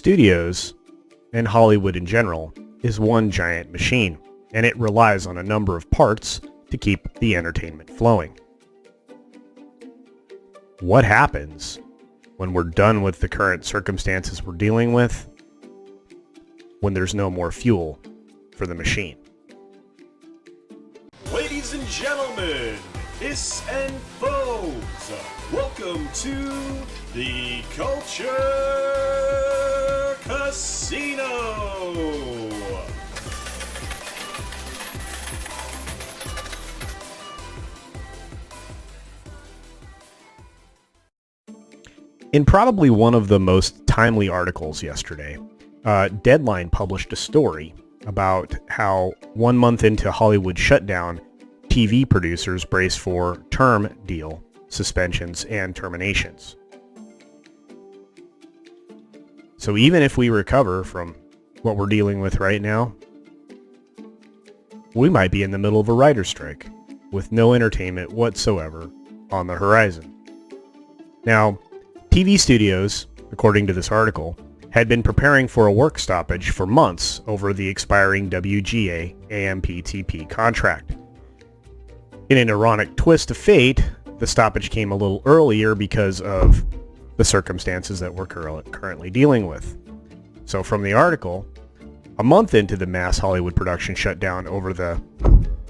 Studios, and Hollywood in general, is one giant machine, and it relies on a number of parts to keep the entertainment flowing. What happens when we're done with the current circumstances we're dealing with, when there's no more fuel for the machine? Ladies and gentlemen, hiss and foes, welcome to the Culture Casino! In probably one of the most timely articles yesterday, Deadline published a story about how 1 month into Hollywood shutdown, TV producers brace for term deal suspensions and terminations. So even if we recover from what we're dealing with right now, we might be in the middle of a writer's strike with no entertainment whatsoever on the horizon. Now, TV studios, according to this article, had been preparing for a work stoppage for months over the expiring WGA AMPTP contract. In an ironic twist of fate, the stoppage came a little earlier because of the circumstances that we're currently dealing with. So from the article, a month into the mass Hollywood production shutdown over the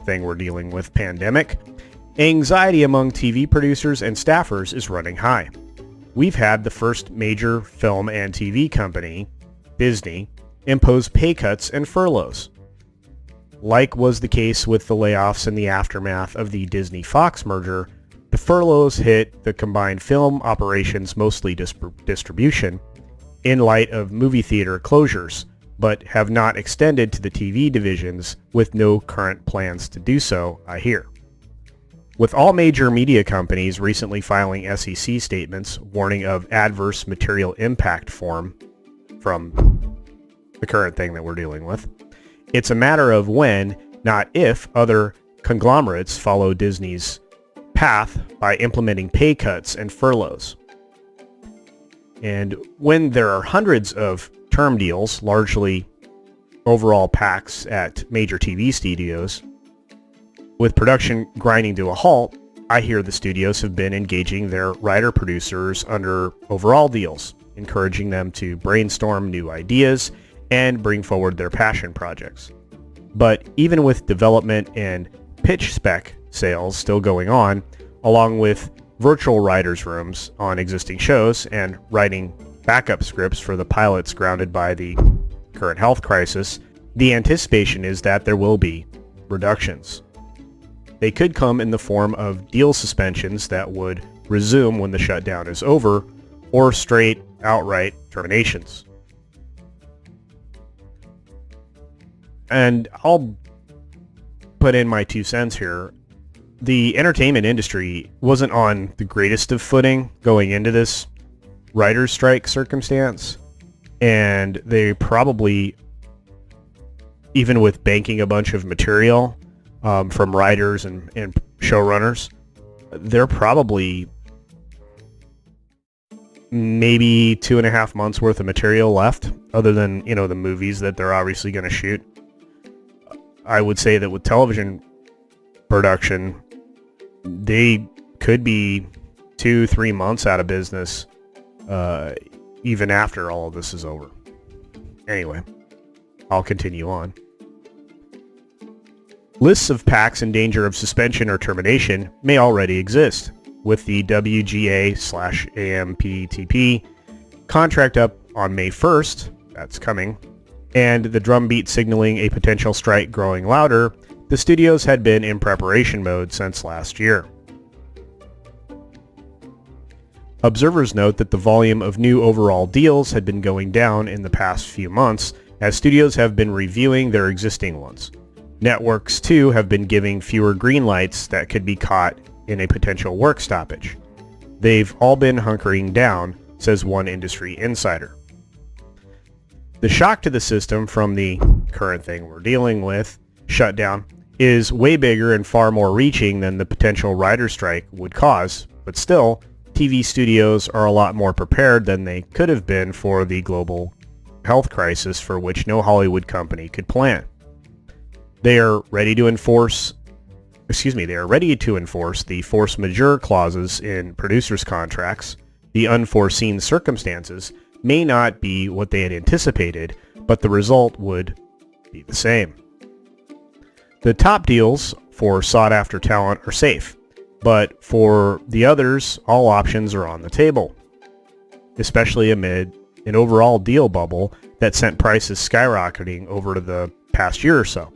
thing we're dealing with, pandemic, anxiety among TV producers and staffers is running high. We've had the first major film and TV company, Disney, impose pay cuts and furloughs. Like was the case with the layoffs in the aftermath of the Disney-Fox merger, the furloughs hit the combined film operations, mostly distribution, in light of movie theater closures, but have not extended to the TV divisions with no current plans to do so, I hear. With all major media companies recently filing SEC statements warning of adverse material impact from the current thing that we're dealing with, it's a matter of when, not if, other conglomerates follow Disney's path by implementing pay cuts and furloughs. And when there are hundreds of term deals, largely overall packs at major TV studios, with production grinding to a halt, I hear the studios have been engaging their writer-producers under overall deals, encouraging them to brainstorm new ideas and bring forward their passion projects. But even with development and pitch spec sales still going on, along with virtual writers' rooms on existing shows and writing backup scripts for the pilots grounded by the current health crisis, the anticipation is that there will be reductions. They could come in the form of deal suspensions that would resume when the shutdown is over, or straight, outright terminations. And I'll put in my 2 cents here. The entertainment industry wasn't on the greatest of footing going into this writer's strike circumstance, and they probably, even with banking a bunch of material from writers and showrunners, they're probably maybe 2.5 months worth of material left, other than, the movies that they're obviously going to shoot. I would say that with television production, they could be 2-3 months out of business even after all of this is over. Anyway, I'll continue on. Lists of packs in danger of suspension or termination may already exist, with the WGA/AMPTP contract up on May 1st, that's coming, and the drumbeat signaling a potential strike growing louder. The studios had been in preparation mode since last year. Observers note that the volume of new overall deals had been going down in the past few months as studios have been reviewing their existing ones. Networks, too, have been giving fewer green lights that could be caught in a potential work stoppage. They've all been hunkering down, says one industry insider. The shock to the system from the current thing we're dealing with, shutdown, is way bigger and far more reaching than the potential writer's strike would cause, but still, TV studios are a lot more prepared than they could have been for the global health crisis for which no Hollywood company could plan. They are ready to enforce the force majeure clauses in producers' contracts. The unforeseen circumstances may not be what they had anticipated, but the result would be the same. The top deals for sought-after talent are safe, but for the others, all options are on the table, especially amid an overall deal bubble that sent prices skyrocketing over the past year or so.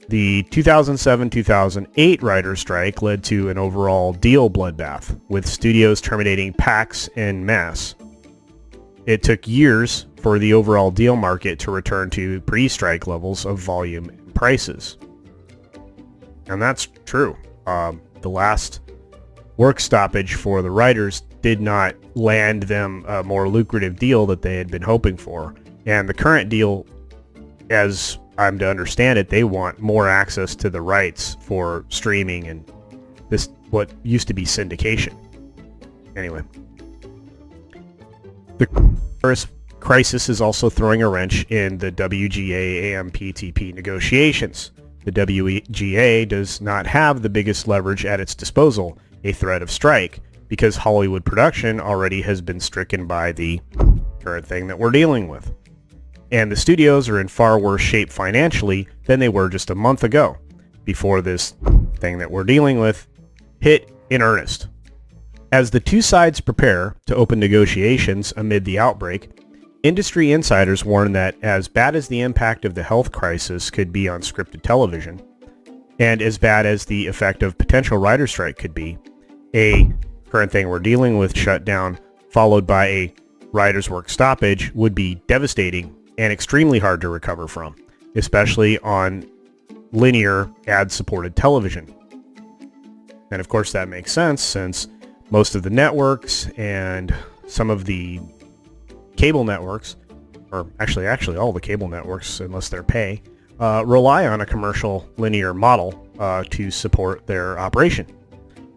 The 2007-2008 writers' strike led to an overall deal bloodbath, with studios terminating packs en masse. It took years for the overall deal market to return to pre-strike levels of volume and prices. And that's true. The last work stoppage for the writers did not land them a more lucrative deal that they had been hoping for. And the current deal, as I'm to understand it, they want more access to the rights for streaming and this what used to be syndication. Anyway, the crisis is also throwing a wrench in the WGA-AMPTP negotiations. The WGA does not have the biggest leverage at its disposal, a threat of strike, because Hollywood production already has been stricken by the current thing that we're dealing with. And the studios are in far worse shape financially than they were just a month ago, before this thing that we're dealing with hit in earnest. As the two sides prepare to open negotiations amid the outbreak, industry insiders warn that as bad as the impact of the health crisis could be on scripted television, and as bad as the effect of potential writer strike could be, a current thing we're dealing with shutdown followed by a writer's work stoppage would be devastating and extremely hard to recover from, especially on linear ad-supported television. And of course that makes sense, since most of the networks and some of the cable networks, or actually all the cable networks, unless they're pay, rely on a commercial linear model to support their operation.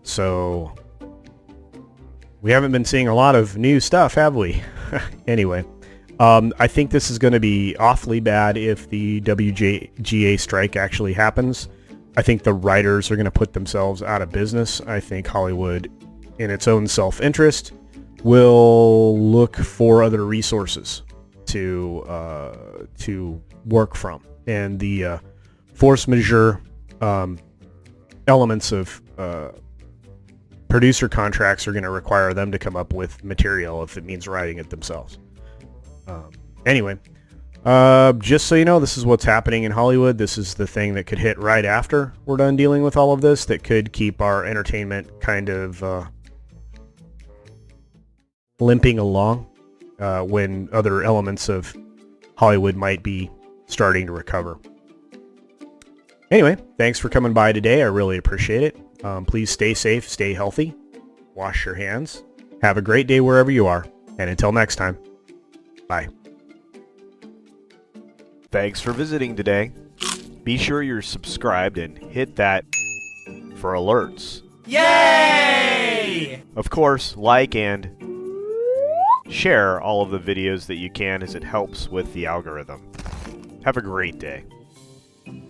So we haven't been seeing a lot of new stuff, have we? Anyway, I think this is going to be awfully bad if the WGA strike actually happens. I think the writers are going to put themselves out of business. I think Hollywood, in its own self-interest, will look for other resources to work from, and the force majeure elements of producer contracts are going to require them to come up with material if it means writing it themselves. Anyway, just so you know, this is what's happening in Hollywood. This is the thing that could hit right after we're done dealing with all of this, that could keep our entertainment kind of limping along when other elements of Hollywood might be starting to recover. Anyway, thanks for coming by today. I really appreciate it. Please stay safe, stay healthy, wash your hands, have a great day wherever you are, and until next time, bye. Thanks for visiting today. Be sure you're subscribed and hit that for alerts. Yay! Of course, like and share all of the videos that you can, as it helps with the algorithm. Have a great day.